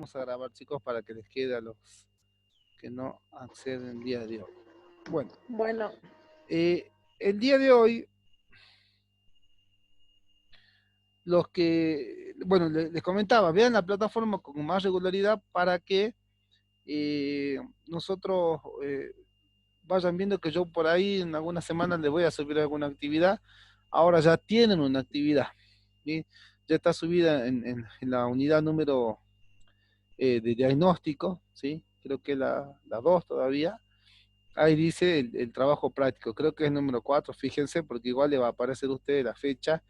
Vamos a grabar, chicos, para que les quede a los que no acceden el día de hoy. Bueno, Bueno, el día de hoy, bueno, les comentaba, vean la plataforma con más regularidad para que eh, nosotros vayan viendo que yo por ahí en algunas semanas les voy a subir alguna actividad. Ahora ya tienen una actividad, ¿sí? Ya está subida en la unidad número de diagnóstico, ¿sí? Creo que la 2 todavía. Ahí dice el trabajo práctico, creo que es el número 4, fíjense, porque igual le va a aparecer a ustedes la fecha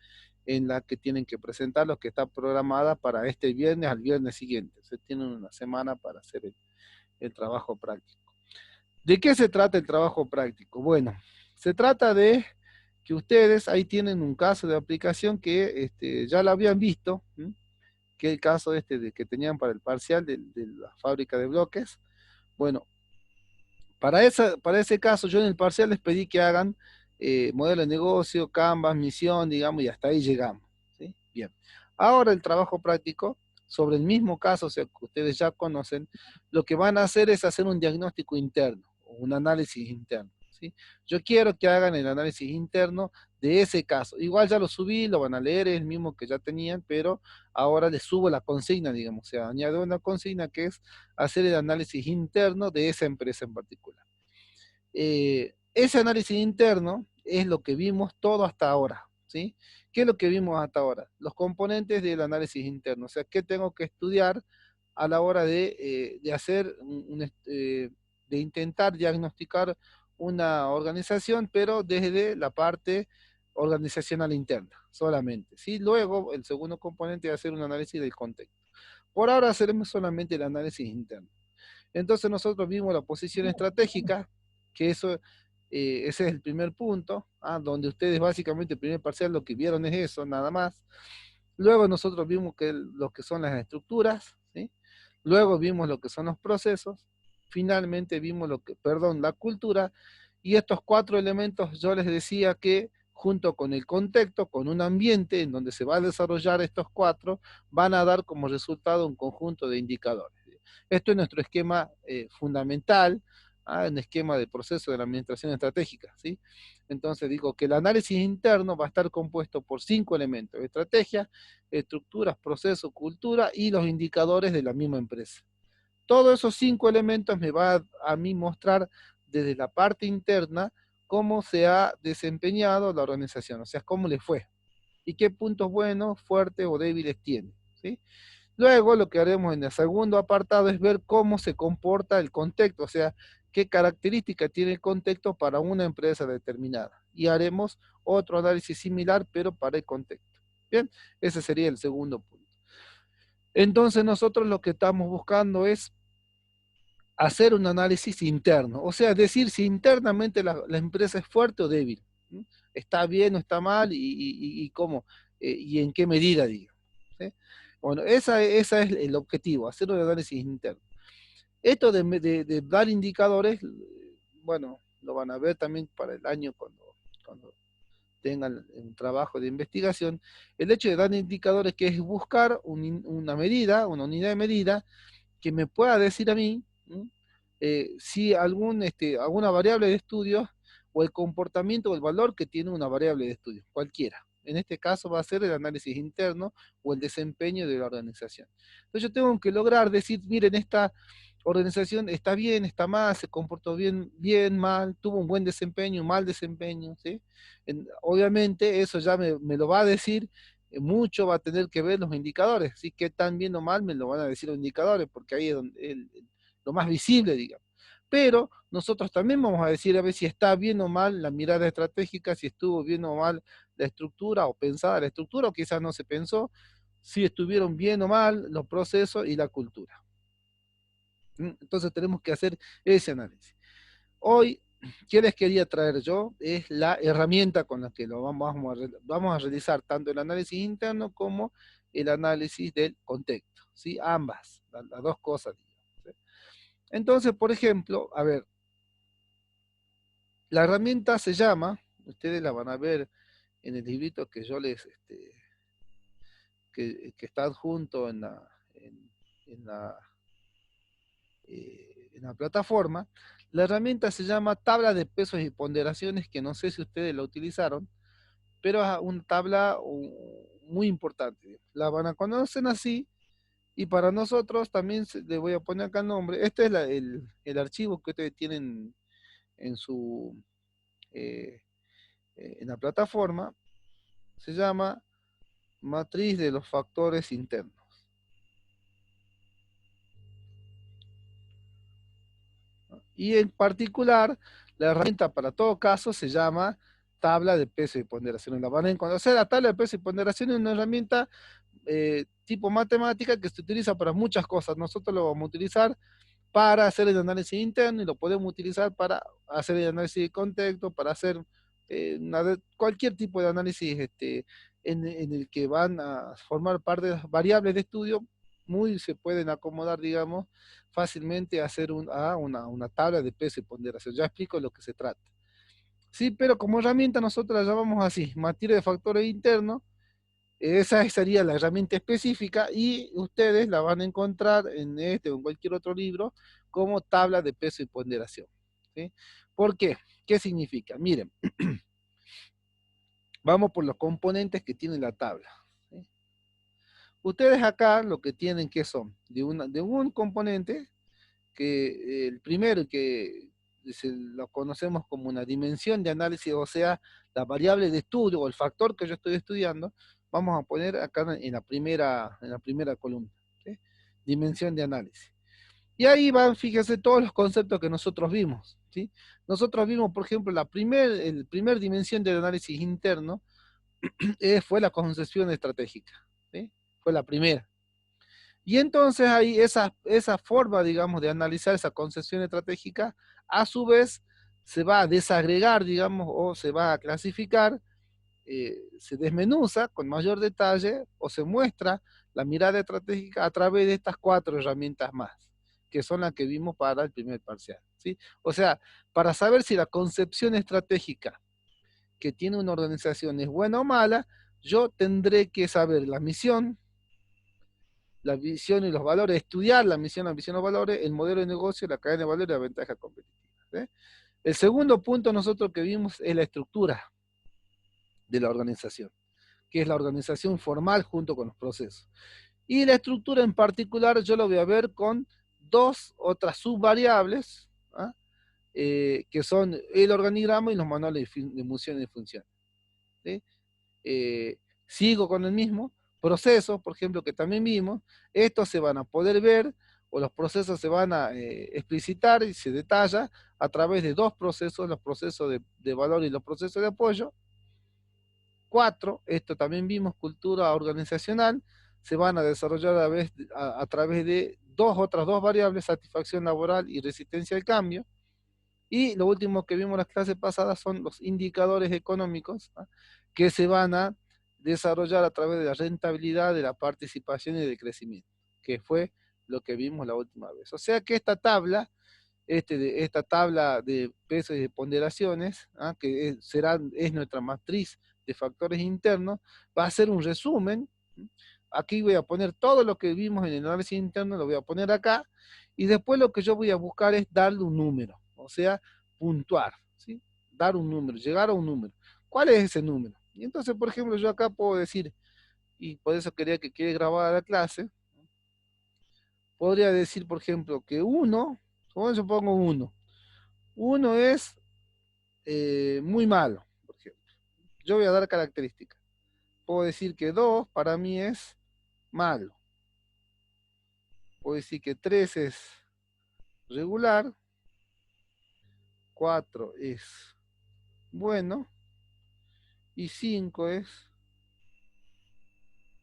en la que tienen que presentar los que está programada para este viernes al viernes siguiente. Se tienen una semana para hacer el trabajo práctico. ¿De qué se trata el trabajo práctico? Bueno, se trata de que ustedes ahí tienen un caso de aplicación que ya lo habían visto, ¿m? Que es el caso de que tenían para el parcial de la fábrica de bloques. Bueno, para ese caso, yo en el parcial les pedí que hagan modelo de negocio, Canvas, misión, digamos, y hasta ahí llegamos, ¿sí? Bien. Ahora el trabajo práctico, sobre el mismo caso, o sea, que ustedes ya conocen, lo que van a hacer es hacer un diagnóstico interno, un análisis interno, ¿sí? Yo quiero que hagan el análisis interno de ese caso. Igual ya lo subí, lo van a leer, es el mismo que ya tenían, pero ahora les subo la consigna, digamos, o sea, añado una consigna que es hacer el análisis interno de esa empresa en particular. Ese análisis interno es lo que vimos todo hasta ahora, ¿sí? ¿Qué es lo que vimos hasta ahora? Los componentes del análisis interno, o sea, qué tengo que estudiar a la hora de hacer, de intentar diagnosticar una organización, pero desde la parte organizacional interna solamente, ¿sí? Luego, el segundo componente es hacer un análisis del contexto. Por ahora haremos solamente el análisis interno. Entonces nosotros vimos la posición estratégica, que ese es el primer punto, donde ustedes básicamente el primer parcial lo que vieron es eso, nada más. Luego nosotros vimos lo que son las estructuras, ¿sí? Luego vimos lo que son los procesos, finalmente vimos la cultura, y estos cuatro elementos yo les decía que junto con el contexto, con un ambiente en donde se va a desarrollar estos cuatro, van a dar como resultado un conjunto de indicadores. Esto es nuestro esquema fundamental, un esquema de proceso de la administración estratégica, ¿sí? Entonces digo que el análisis interno va a estar compuesto por 5 elementos: estrategia, estructuras, proceso, cultura y los indicadores de la misma empresa. Todos esos 5 elementos me va a mí mostrar desde la parte interna cómo se ha desempeñado la organización, o sea, cómo le fue y qué puntos buenos, fuertes o débiles tiene, ¿sí? Luego lo que haremos en el segundo apartado es ver cómo se comporta el contexto, o sea, qué características tiene el contexto para una empresa determinada. Y haremos otro análisis similar, pero para el contexto. Bien, ese sería el segundo punto. Entonces nosotros lo que estamos buscando es hacer un análisis interno, o sea, decir si internamente la empresa es fuerte o débil, ¿sí? Está bien o está mal y cómo, y en qué medida, digamos, ¿sí? Bueno, esa es el objetivo, hacer un análisis interno. Esto de dar indicadores, bueno, lo van a ver también para el año cuando tengan un trabajo de investigación. El hecho de dar indicadores, que es buscar una medida, una unidad de medida, que me pueda decir a mí, ¿m? Si alguna variable de estudio o el comportamiento o el valor que tiene una variable de estudio, cualquiera. En este caso va a ser el análisis interno o el desempeño de la organización. Entonces yo tengo que lograr decir, miren, esta organización está bien, está mal, se comportó bien, bien, mal, tuvo un buen desempeño, un mal desempeño, ¿sí? Obviamente eso ya me lo va a decir, mucho va a tener que ver los indicadores, ¿sí? Que tan bien o mal me lo van a decir los indicadores, porque ahí es donde lo más visible, digamos. Pero nosotros también vamos a decir a ver si está bien o mal la mirada estratégica, si estuvo bien o mal la estructura o pensada la estructura, o quizás no se pensó, si estuvieron bien o mal los procesos y la cultura. Entonces tenemos que hacer ese análisis. Hoy, ¿qué les quería traer yo? Es la herramienta con la que vamos a realizar tanto el análisis interno como el análisis del contexto, ¿sí? Ambas, las dos cosas, ¿sí? Entonces, por ejemplo, a ver, la herramienta se llama, ustedes la van a ver en el librito que yo que está adjunto en la plataforma. La herramienta se llama tabla de pesos y ponderaciones, que no sé si ustedes la utilizaron, pero es una tabla muy importante. La van a conocer así, y para nosotros también le voy a poner acá el nombre. Este es el archivo que ustedes tienen en su eh, en la plataforma. Se llama matriz de los factores internos. Y en particular, la herramienta para todo caso se llama tabla de peso y ponderación. La van a encontrar. O sea, la tabla de peso y ponderación es una herramienta tipo matemática que se utiliza para muchas cosas. Nosotros lo vamos a utilizar para hacer el análisis interno y lo podemos utilizar para hacer el análisis de contexto, para hacer cualquier tipo de análisis en el que van a formar parte de las variables de estudio. Muy se pueden acomodar, digamos, fácilmente a hacer una tabla de peso y ponderación. Ya explico lo que se trata. Sí, pero como herramienta nosotros la llamamos así, matriz de factores internos. Esa sería la herramienta específica y ustedes la van a encontrar en este o en cualquier otro libro como tabla de peso y ponderación. ¿Sí? ¿Por qué? ¿Qué significa? Miren, vamos por los componentes que tiene la tabla. ¿Sí? Ustedes acá lo que tienen que son de un componente que el primero que lo conocemos como una dimensión de análisis, o sea, la variable de estudio o el factor que yo estoy estudiando, vamos a poner acá en la primera columna, ¿sí? Dimensión de análisis. Y ahí van, fíjense, todos los conceptos que nosotros vimos, ¿sí? Nosotros vimos, por ejemplo, el primer dimensión del análisis interno fue la concepción estratégica, ¿sí? Fue la primera. Y entonces ahí esa forma, digamos, de analizar esa concepción estratégica, a su vez se va a desagregar, digamos, o se va a clasificar, se desmenuza con mayor detalle o se muestra la mirada estratégica a través de estas 4 herramientas más, que son las que vimos para el primer parcial, ¿sí? O sea, para saber si la concepción estratégica que tiene una organización es buena o mala, yo tendré que saber la misión, la visión y los valores, estudiar la misión, y los valores, el modelo de negocio, la cadena de valores y la ventaja competitiva. ¿Sí? El segundo punto nosotros que vimos es la estructura de la organización, que es la organización formal junto con los procesos. Y la estructura en particular yo lo voy a ver con 2 otras subvariables, ¿ah? Que son el organigrama y los manuales de funciones y funciones. ¿Sí? Sigo con el mismo proceso, por ejemplo, que también vimos. Estos se van a poder ver o los procesos se van a explicitar y se detalla a través de 2 procesos, los procesos de valor y los procesos de apoyo. 4, esto también vimos, cultura organizacional, se van a desarrollar a través de otras dos variables, satisfacción laboral y resistencia al cambio. Y lo último que vimos en las clases pasadas son los indicadores económicos, ¿no? Que se van a desarrollar a través de la rentabilidad, de la participación y del crecimiento, que fue lo que vimos la última vez. O sea que esta tabla, esta tabla de pesos y de ponderaciones, ¿ah? Que es nuestra matriz de factores internos, va a ser un resumen. Aquí voy a poner todo lo que vimos en el análisis interno, lo voy a poner acá, y después lo que yo voy a buscar es darle un número, o sea, puntuar, ¿sí? Dar un número, llegar a un número. ¿Cuál es ese número? Y entonces, por ejemplo, yo acá puedo decir, y por eso quería que quede grabada la clase, podría decir, por ejemplo, que 1, ¿cómo yo pongo 1? 1 es muy malo, por ejemplo. Yo voy a dar características. Puedo decir que 2 para mí es malo. Puedo decir que 3 es regular, 4 es bueno y 5 es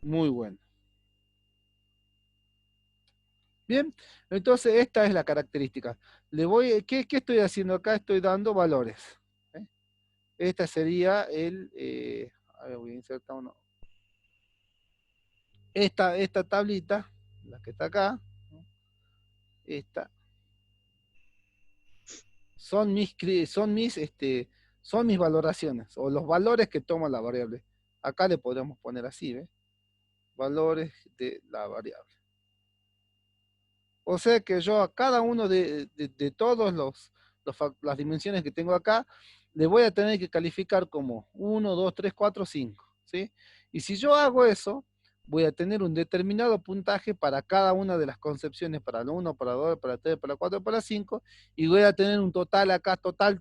muy bueno. Bien, entonces esta es la característica. ¿Qué estoy haciendo acá? Estoy dando valores. ¿Eh? Esta sería a ver, voy a insertar uno. Esta tablita, la que está acá, ¿no? Esta, son mis valoraciones o los valores que toma la variable. Acá le podemos poner así, ¿ves? Valores de la variable. O sea que yo a cada uno de todos las dimensiones que tengo acá, le voy a tener que calificar como 1, 2, 3, 4, 5, ¿sí? Y si yo hago eso, voy a tener un determinado puntaje para cada una de las concepciones, para el 1, para el 2, para el 3, para el 4, para el 5, y voy a tener un total acá, total,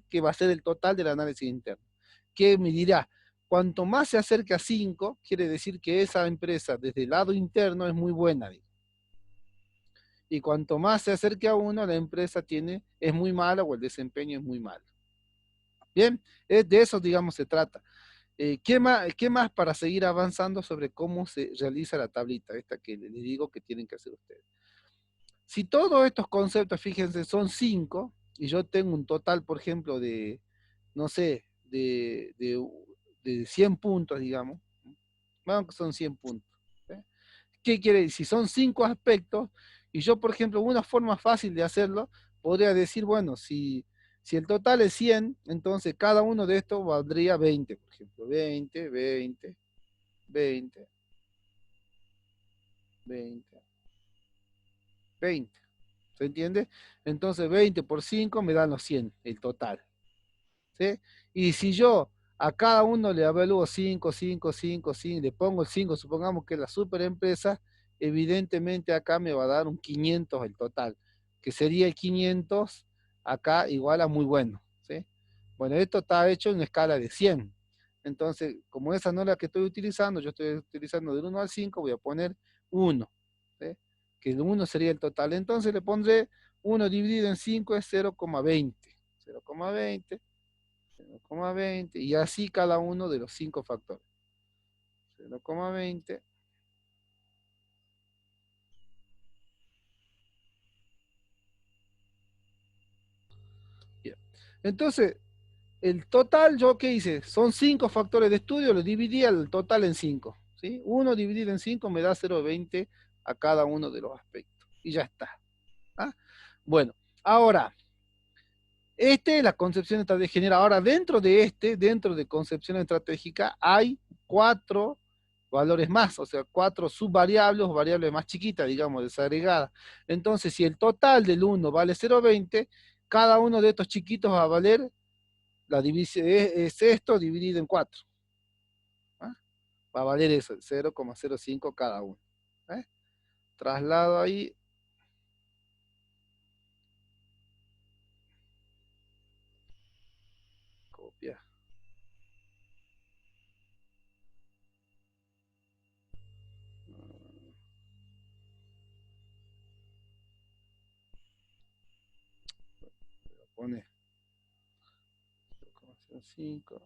que va a ser el total del análisis interno. Que me dirá, cuanto más se acerque a 5, quiere decir que esa empresa desde el lado interno es muy buena. Y cuanto más se acerque a 1, la empresa es muy mala o el desempeño es muy malo. Bien, de eso, digamos, se trata. ¿Qué más para seguir avanzando sobre cómo se realiza la tablita esta que les digo que tienen que hacer ustedes? Si todos estos conceptos, fíjense, son 5, y yo tengo un total, por ejemplo, de, no sé, de 100 puntos, digamos, vamos que son 100 puntos. ¿eh? ¿Qué quiere decir? Si son 5 aspectos, y yo, por ejemplo, una forma fácil de hacerlo, podría decir, bueno, si el total es 100, entonces cada uno de estos valdría 20, por ejemplo, 20, 20, 20, 20, 20. ¿Se entiende? Entonces 20 por 5 me dan los 100, el total. ¿Sí? Y si yo a cada uno le avalúo 5, 5, 5, 5, le pongo el 5, supongamos que es la super empresa, evidentemente acá me va a dar un 500 el total, que sería el 500 acá igual a muy bueno. ¿Sí? Bueno, esto está hecho en escala de 100. Entonces, como esa no es la que estoy utilizando, yo estoy utilizando del 1 al 5, voy a poner 1. ¿Sí? Que el 1 sería el total. Entonces le pondré 1 dividido en 5 es 0,20. 0,20. 0,20 y así cada uno de los 5 factores. 0,20. Bien. Entonces, el total, ¿yo qué hice? Son 5 factores de estudio, lo dividí al total en 5. ¿Sí? 1 dividido en 5 me da 0,20 a cada uno de los aspectos. Y ya está. ¿Ah? Bueno, ahora, este es la concepción estratégica. Ahora, dentro de concepción estratégica, hay 4 valores más, o sea, 4 subvariables o variables más chiquitas, digamos, desagregadas. Entonces, si el total del 1 vale 0,20, cada uno de estos chiquitos va a valer, la división es esto dividido en 4. ¿Ah? Va a valer eso, 0,05 cada uno. ¿Eh? Traslado ahí. Copia. Pone 0,05.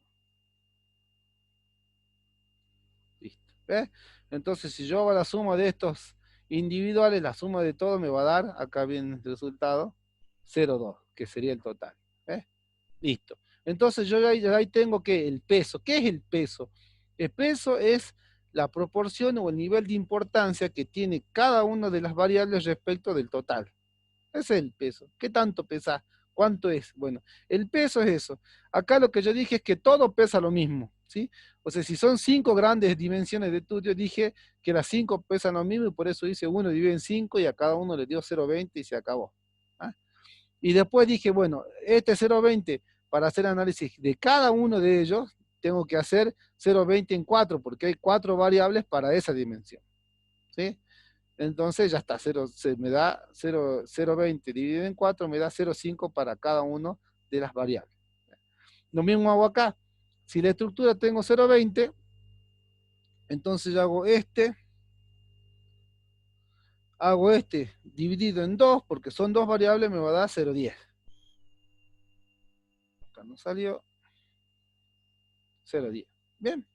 Listo. ¿Ves? Entonces, si yo hago la suma de estos individuales, la suma de todo me va a dar, acá viene el resultado, 0,2, que sería el total. ¿Ves? Listo. Entonces yo ahí tengo que el peso. ¿Qué es el peso? El peso es la proporción o el nivel de importancia que tiene cada una de las variables respecto del total. Ese es el peso. ¿Qué tanto pesa? ¿Cuánto es? Bueno, el peso es eso. Acá lo que yo dije es que todo pesa lo mismo, ¿sí? O sea, si son 5 grandes dimensiones de estudio, dije que las 5 pesan lo mismo y por eso hice 1 dividido en 5 y a cada uno le dio 0,20 y se acabó. ¿Ah? Y después dije, bueno, este 0,20 para hacer análisis de cada uno de ellos, tengo que hacer 0,20 en 4 porque hay 4 variables para esa dimensión, ¿sí? Entonces ya está, 0, me da 0,20 dividido en 4 me da 0,5 para cada uno de las variables. Lo mismo hago acá. Si la estructura tengo 0,20, entonces yo hago este dividido en 2, porque son 2 variables, me va a dar 0,10. Acá no salió 0,10. Bien.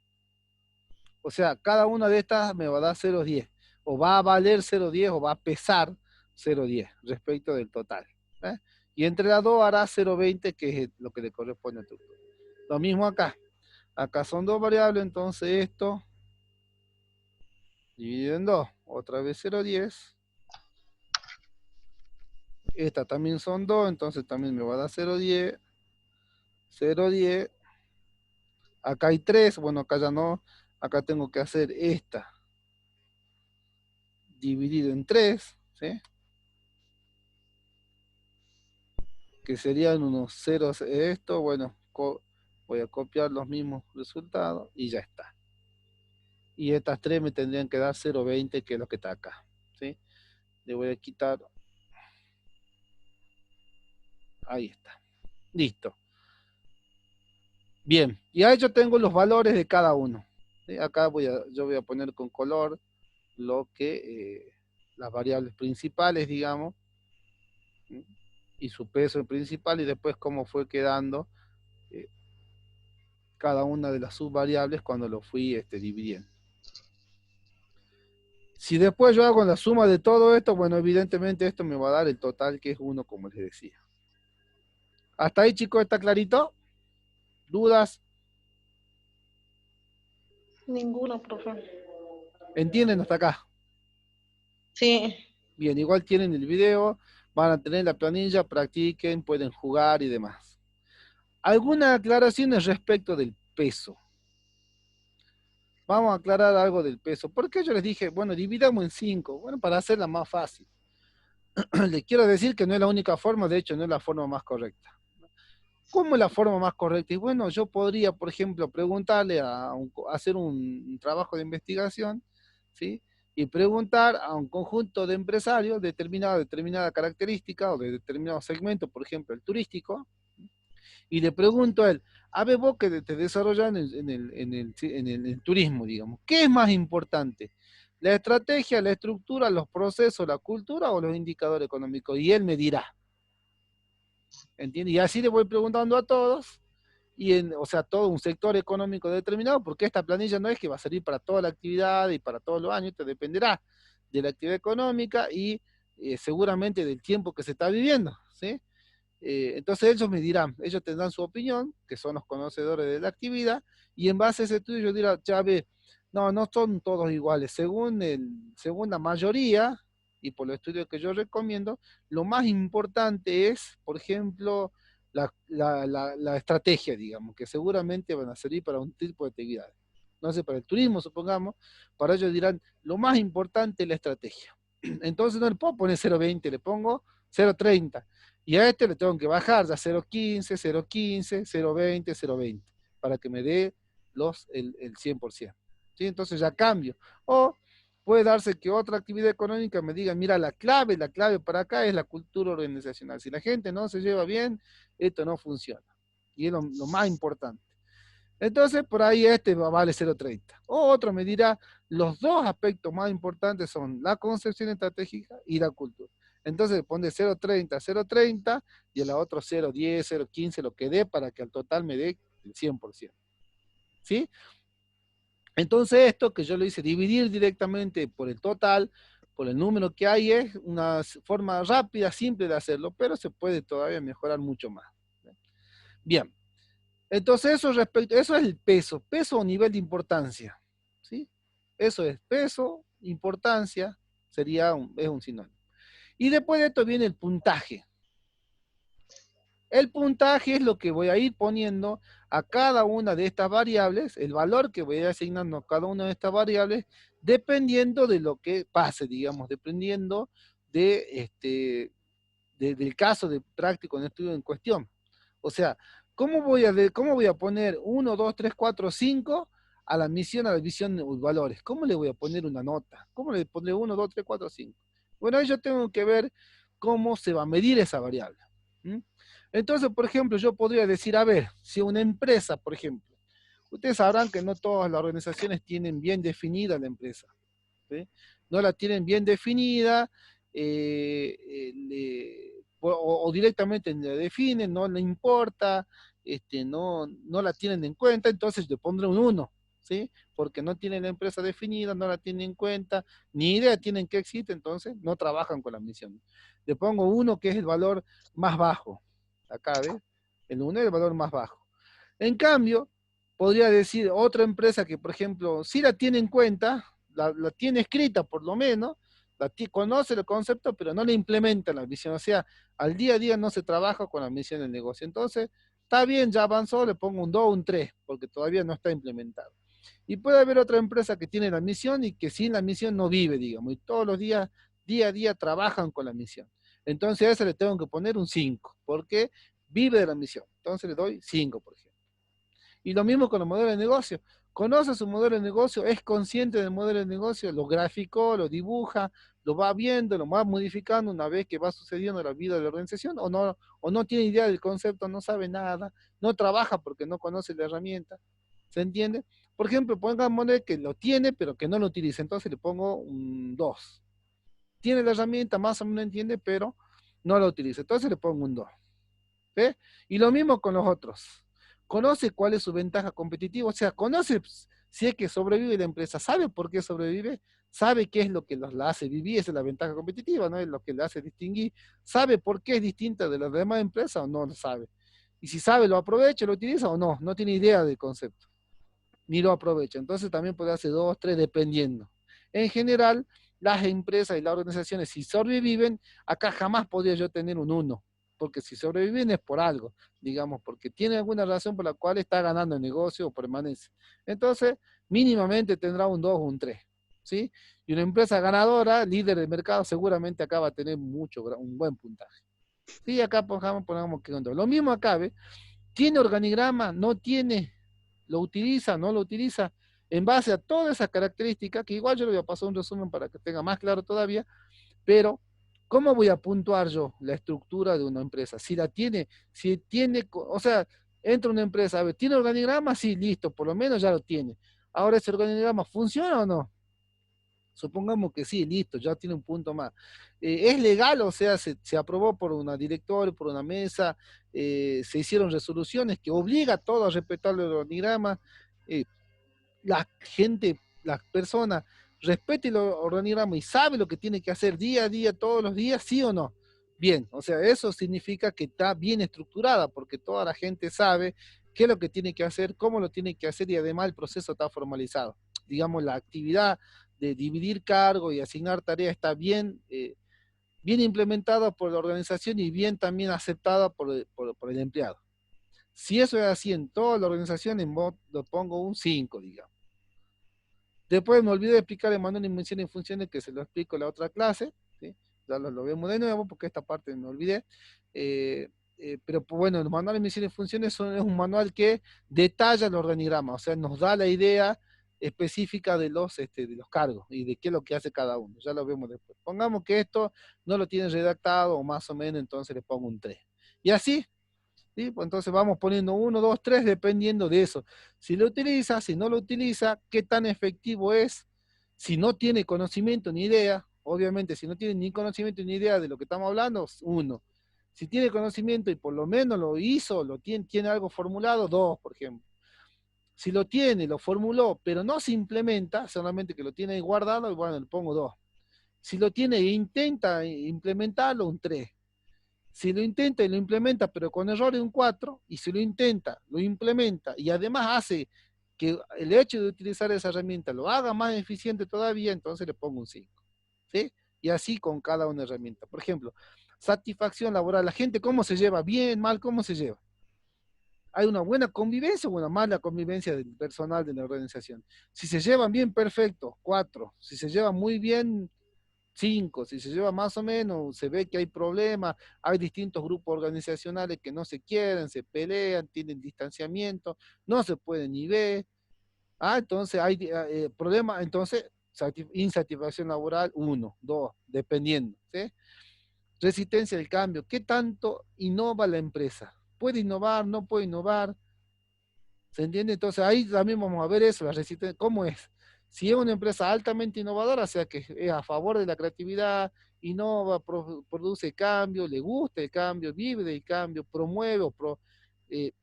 O sea, cada una de estas me va a dar 0,10. O va a valer 0,10 o va a pesar 0,10 respecto del total. ¿eh? Y entre las dos hará 0,20, que es lo que le corresponde a tu. Lo mismo acá. Acá son 2 variables, entonces esto dividido en 2. Otra vez 0,10. Esta también son 2, entonces también me va a dar 0,10. 0,10. Acá hay 3, bueno, acá ya no. Acá tengo que hacer esta dividido en 3, ¿sí? que serían unos ceros esto, bueno, voy a copiar los mismos resultados y ya está. Y estas tres me tendrían que dar 0,20, que es lo que está acá, ¿sí? Le voy a quitar, ahí está, listo. Bien, y ahí yo tengo los valores de cada uno, ¿sí? Acá yo voy a poner con color lo que, las variables principales, digamos, ¿sí? Y su peso principal, y después cómo fue quedando eh, cada una de las subvariables cuando lo fui dividiendo. Si después yo hago la suma de todo esto, bueno, evidentemente esto me va a dar el total, que es 1, como les decía. ¿Hasta ahí, chicos, está clarito? ¿Dudas? Ninguna, profe. ¿Entienden hasta acá? Sí. Bien, igual tienen el video, van a tener la planilla, practiquen, pueden jugar y demás. ¿Alguna aclaración respecto del peso? Vamos a aclarar algo del peso. ¿Por qué yo les dije, bueno, dividamos en 5? Bueno, para hacerla más fácil. Les quiero decir que no es la única forma, de hecho, no es la forma más correcta. ¿Cómo es la forma más correcta? Y bueno, yo podría, por ejemplo, preguntarle hacer un trabajo de investigación, ¿sí? Y preguntar a un conjunto de empresarios de determinada característica o de determinado segmento, por ejemplo, el turístico, y le pregunto a él, a ver vos que te desarrollas en el turismo, digamos, ¿qué es más importante? ¿La estrategia, la estructura, los procesos, la cultura o los indicadores económicos? Y él me dirá, ¿entiendes? Y así le voy preguntando a todos, o sea, todo un sector económico determinado, porque esta planilla no es que va a servir para toda la actividad y para todos los años, esto dependerá de la actividad económica y seguramente del tiempo que se está viviendo, ¿sí? Entonces ellos me dirán, ellos tendrán su opinión, que son los conocedores de la actividad, y en base a ese estudio yo diré, ya ve, no, no son todos iguales, según la mayoría, y por los estudios que yo recomiendo, lo más importante es, por ejemplo, la estrategia, digamos, que seguramente van a servir para un tipo de actividades. No sé, para el turismo, supongamos, para ellos dirán, lo más importante es la estrategia. Entonces no le puedo poner 0,20, le pongo 0,30. Y a este le tengo que bajar ya 0,15, 0,15, 0,20, 0,20, para que me dé el 100%. ¿Sí? Entonces ya cambio. O puede darse que otra actividad económica me diga, mira, la clave para acá es la cultura organizacional. Si la gente no se lleva bien, esto no funciona. Y es lo más importante. Entonces, por ahí vale 0,30. O otro me dirá, los dos aspectos más importantes son la concepción estratégica y la cultura. Entonces, pone 0,30, 0,30 y a la otra 0,10, 0,15, lo que dé para que al total me dé el 100%. ¿Sí? Entonces, esto que yo lo hice dividir directamente por el total, por el número que hay, es una forma rápida, simple de hacerlo, pero se puede todavía mejorar mucho más. Bien. Entonces, eso es el peso o nivel de importancia, ¿sí? Eso es peso, importancia, es un sinónimo. Y después de esto viene el puntaje. El puntaje es lo que voy a ir poniendo a cada una de estas variables, el valor que voy a ir asignando a cada una de estas variables, dependiendo de lo que pase, digamos, dependiendo del caso de práctico en estudio en cuestión. O sea, ¿cómo voy a poner 1, 2, 3, 4, 5 a la misión, a la visión de valores? ¿Cómo le voy a poner una nota? ¿Cómo le pondré 1, 2, 3, 4, 5? Bueno, ahí yo tengo que ver cómo se va a medir esa variable. ¿Mm? Entonces, por ejemplo, yo podría decir, a ver, si una empresa, por ejemplo, ustedes sabrán que no todas las organizaciones tienen bien definida la empresa, ¿sí? No la tienen bien definida, o directamente la definen, no le importa, no la tienen en cuenta, entonces le pondré un 1, ¿sí? Porque no tienen la empresa definida, no la tienen en cuenta, ni idea tienen que existe, entonces no trabajan con la misión. Le pongo 1, que es el valor más bajo. Acá, ¿ves? El 1 es el valor más bajo. En cambio, podría decir otra empresa que, por ejemplo, sí la tiene en cuenta, la tiene escrita por lo menos, conoce el concepto, pero no le implementa la visión. O sea, al día a día no se trabaja con la misión del negocio. Entonces, está bien, ya avanzó, le pongo un 2 o un 3, porque todavía no está implementado. Y puede haber otra empresa que tiene la misión y que sin la misión no vive, digamos, y todos los días día a día trabajan con la misión. Entonces a ese le tengo que poner un 5, porque vive de la misión. Entonces le doy 5, por ejemplo. Y lo mismo con los modelos de negocio. Conoce su modelo de negocio, es consciente del modelo de negocio, lo graficó, lo dibuja, lo va viendo, lo va modificando una vez que va sucediendo la vida de la organización, o no tiene idea del concepto, no sabe nada, no trabaja porque no conoce la herramienta. ¿Se entiende? Por ejemplo, pongamos que lo tiene, pero que no lo utiliza. Entonces le pongo un 2. Tiene la herramienta, más o menos entiende, pero no la utiliza. Entonces le pongo un 2. ¿Ve? Y lo mismo con los otros. Conoce cuál es su ventaja competitiva, o sea, conoce si es que sobrevive la empresa, sabe por qué sobrevive, sabe qué es lo que la hace vivir, esa es la ventaja competitiva, ¿no? Es lo que le hace distinguir, sabe por qué es distinta de las demás empresas o no lo sabe. Y si sabe, lo aprovecha, lo utiliza o no, no tiene idea del concepto, ni lo aprovecha. Entonces también puede hacer 2, 3, dependiendo. En general, las empresas y las organizaciones, si sobreviven, acá jamás podría yo tener un 1, porque si sobreviven es por algo, digamos, porque tiene alguna razón por la cual está ganando el negocio o permanece. Entonces, mínimamente tendrá un 2 o un 3, ¿sí? Y una empresa ganadora, líder del mercado, seguramente acá va a tener un buen puntaje. Sí, acá pongamos que un 2. Lo mismo acá, ¿ve? ¿Tiene organigrama? ¿No tiene? ¿Lo utiliza? ¿No lo utiliza? En base a todas esas características, que igual yo le voy a pasar un resumen para que tenga más claro todavía, pero ¿cómo voy a puntuar yo la estructura de una empresa? Si la tiene, si tiene, o sea, entra una empresa, a ver, ¿tiene organigrama? Sí, listo, por lo menos ya lo tiene. Ahora, ¿ese organigrama funciona o no? Supongamos que sí, listo, ya tiene un punto más. ¿Es legal? O sea, se aprobó por una directoria, por una mesa, se hicieron resoluciones que obliga a todos a respetar el organigrama. eh, la gente, las personas, respete el organigrama y sabe lo que tiene que hacer día a día, todos los días, sí o no. Bien, o sea, eso significa que está bien estructurada, porque toda la gente sabe qué es lo que tiene que hacer, cómo lo tiene que hacer y además el proceso está formalizado. Digamos, la actividad de dividir cargo y asignar tareas está bien implementada por la organización y bien también aceptada por el empleado. Si eso es así en toda la organización, lo pongo un 5, digamos. Después me olvidé de explicar el manual de invención y funciones, que se lo explico en la otra clase, ¿sí? Ya lo vemos de nuevo porque esta parte me olvidé. Eh, pero pues, bueno, el manual de invención y funciones es un manual que detalla el organigrama, o sea, nos da la idea específica de los cargos y de qué es lo que hace cada uno. Ya lo vemos después. Pongamos que esto no lo tienen redactado o más o menos, entonces le pongo un 3. Y así, ¿sí? Pues entonces vamos poniendo 1, 2, 3 dependiendo de eso. Si lo utiliza, si no lo utiliza, qué tan efectivo es, si no tiene conocimiento ni idea, obviamente si no tiene ni conocimiento ni idea de lo que estamos hablando, 1. Si tiene conocimiento y por lo menos lo hizo, tiene algo formulado, 2, por ejemplo. Si lo tiene, lo formuló, pero no se implementa, solamente que lo tiene ahí guardado, bueno, le pongo 2. Si lo tiene e intenta implementarlo, un 3. Si lo intenta y lo implementa, pero con errores, un 4, y si lo intenta, lo implementa, y además hace que el hecho de utilizar esa herramienta lo haga más eficiente todavía, entonces le pongo un 5. ¿Sí? Y así con cada una herramienta. Por ejemplo, satisfacción laboral. La gente, ¿cómo se lleva? Bien, mal, ¿cómo se lleva? ¿Hay una buena convivencia o una mala convivencia del personal de la organización? Si se llevan bien, perfecto, 4. Si se llevan muy bien, 5. Si se lleva más o menos, se ve que hay problemas, hay distintos grupos organizacionales que no se quieren, se pelean, tienen distanciamiento, no se pueden ni ver. Entonces hay problemas, entonces insatisfacción laboral, 1, 2, dependiendo. ¿Sí? Resistencia al cambio. ¿Qué tanto innova la empresa? ¿Puede innovar? ¿No puede innovar? ¿Se entiende? Entonces ahí también vamos a ver eso, la resistencia, cómo es. Si es una empresa altamente innovadora, o sea que es a favor de la creatividad, innova, produce cambio, le gusta el cambio, vive del cambio, promueve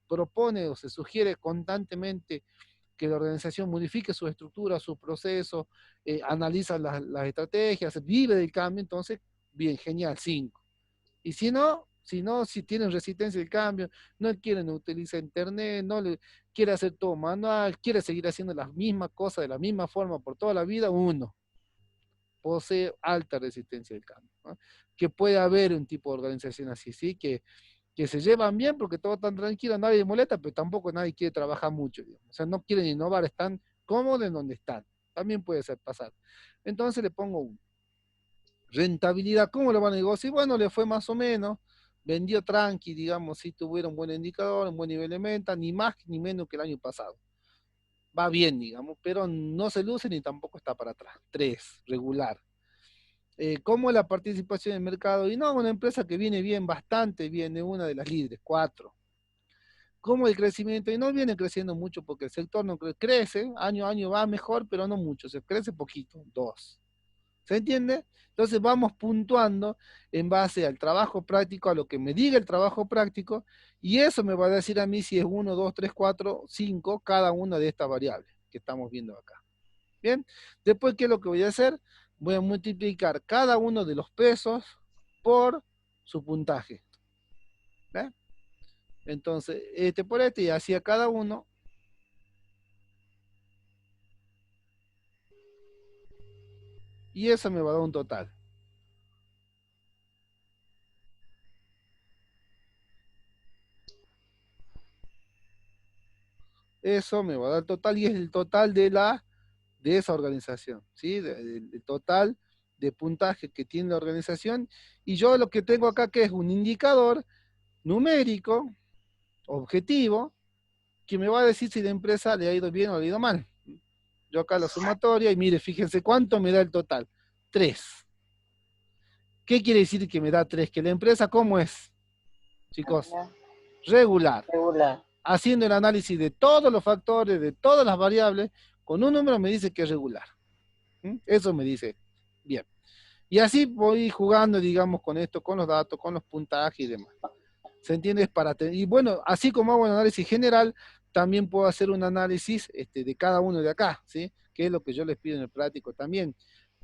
propone o se sugiere constantemente que la organización modifique su estructura, sus procesos, analiza las estrategias, vive del cambio, entonces, bien, genial, 5. Y si tienen resistencia al cambio, no quieren utilizar internet, no le quiere hacer todo manual, quiere seguir haciendo las mismas cosas de la misma forma por toda la vida, 1. Posee alta resistencia al cambio, ¿no? Que puede haber un tipo de organización así, ¿sí? Que se llevan bien porque todo tan tranquilo, nadie molesta, pero tampoco nadie quiere trabajar mucho, digamos. O sea, no quieren innovar, están cómodos en donde están. También puede ser pasar. Entonces le pongo 1. Rentabilidad, ¿cómo lo van a negociar? Bueno, le fue más o menos, vendió tranqui, digamos, si tuviera un buen indicador, un buen nivel de venta, ni más ni menos que el año pasado. Va bien, digamos, pero no se luce ni tampoco está para atrás. 3, regular. ¿Cómo es la participación en el mercado? Y no, una empresa que viene bien, bastante bien, es una de las líderes. 4. ¿Cómo el crecimiento? Y no viene creciendo mucho porque el sector no crece, año a año va mejor, pero no mucho, se crece poquito. 2. ¿Se entiende? Entonces vamos puntuando en base al trabajo práctico, a lo que me diga el trabajo práctico, y eso me va a decir a mí si es 1, 2, 3, 4, 5, cada una de estas variables que estamos viendo acá. Bien, después, ¿qué es lo que voy a hacer? Voy a multiplicar cada uno de los pesos por su puntaje. ¿Ve? Entonces, este por este y así a cada uno. Y eso me va a dar un total. Eso me va a dar total y es el total de esa organización, ¿sí? El total de puntaje que tiene la organización. Y yo lo que tengo acá que es un indicador numérico, objetivo, que me va a decir si la empresa le ha ido bien o le ha ido mal. Yo acá la sumatoria y mire, fíjense cuánto me da el total. 3. ¿Qué quiere decir que me da 3? Que la empresa, ¿cómo es, chicos? Regular. Regular. Haciendo el análisis de todos los factores, de todas las variables, con un número me dice que es regular. Eso me dice. Bien. Y así voy jugando, digamos, con esto, con los datos, con los puntajes y demás. ¿Se entiende? Y bueno, así como hago un análisis general, también puedo hacer un análisis de cada uno de acá, ¿sí? Que es lo que yo les pido en el práctico también.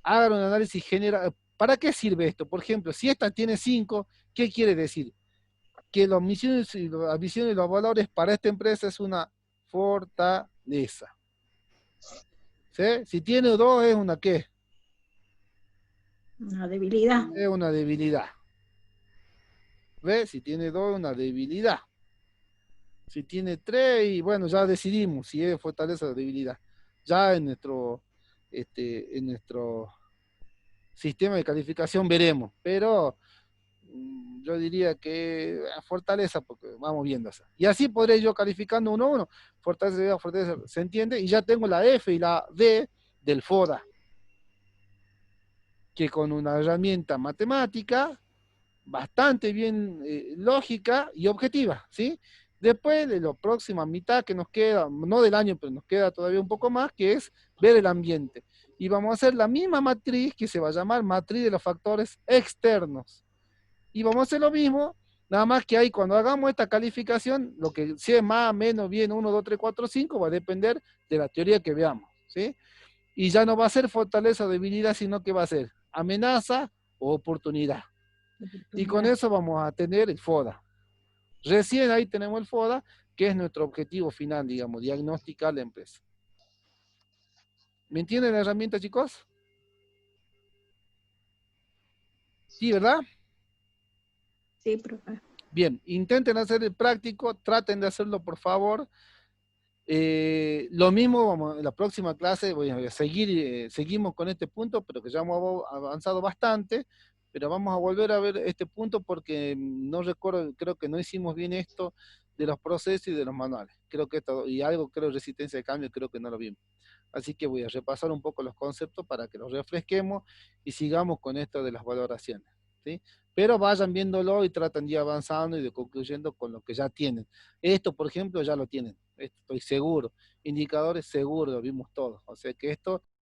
Hagan un análisis general. ¿Para qué sirve esto? Por ejemplo, si esta tiene 5, ¿qué quiere decir? Que las misiones y los valores para esta empresa es una fortaleza. ¿Sí? Si tiene 2, ¿es una qué? Una debilidad. Es una debilidad. ¿Ves? Si tiene 2, es una debilidad. Si tiene 3, y bueno, ya decidimos si es fortaleza o debilidad. Ya en nuestro sistema de calificación veremos, pero yo diría que fortaleza, porque vamos viendo eso. Y así podré yo calificando uno a uno. Fortaleza, fortaleza, ¿se entiende? Y ya tengo la F y la D del FODA, que con una herramienta matemática bastante bien lógica y objetiva, ¿sí? Después de la próxima mitad que nos queda, no del año, pero nos queda todavía un poco más, que es ver el ambiente. Y vamos a hacer la misma matriz que se va a llamar matriz de los factores externos. Y vamos a hacer lo mismo, nada más que ahí cuando hagamos esta calificación, lo que si es más, menos, bien, 1, 2, 3, 4, 5, va a depender de la teoría que veamos, ¿sí? Y ya no va a ser fortaleza o debilidad, sino que va a ser amenaza o oportunidad. Y con eso vamos a tener el FODA. Recién ahí tenemos el FODA, que es nuestro objetivo final, digamos, diagnosticar la empresa. ¿Me entienden la herramienta, chicos? Sí, ¿verdad? Sí, profe. Bien, intenten hacer el práctico, traten de hacerlo, por favor. Lo mismo, vamos, en la próxima clase voy a seguir, seguimos con este punto, pero que ya hemos avanzado bastante, pero vamos a volver a ver este punto porque no recuerdo, creo que no hicimos bien esto de los procesos y de los manuales. Creo que esto, y algo creo resistencia de cambio, creo que no lo vimos. Así que voy a repasar un poco los conceptos para que los refresquemos y sigamos con esto de las valoraciones, ¿sí? Pero vayan viéndolo y traten de ir avanzando y de concluyendo con lo que ya tienen. Esto, por ejemplo, ya lo tienen, esto estoy seguro. Indicadores seguros, lo vimos todos. O sea que esto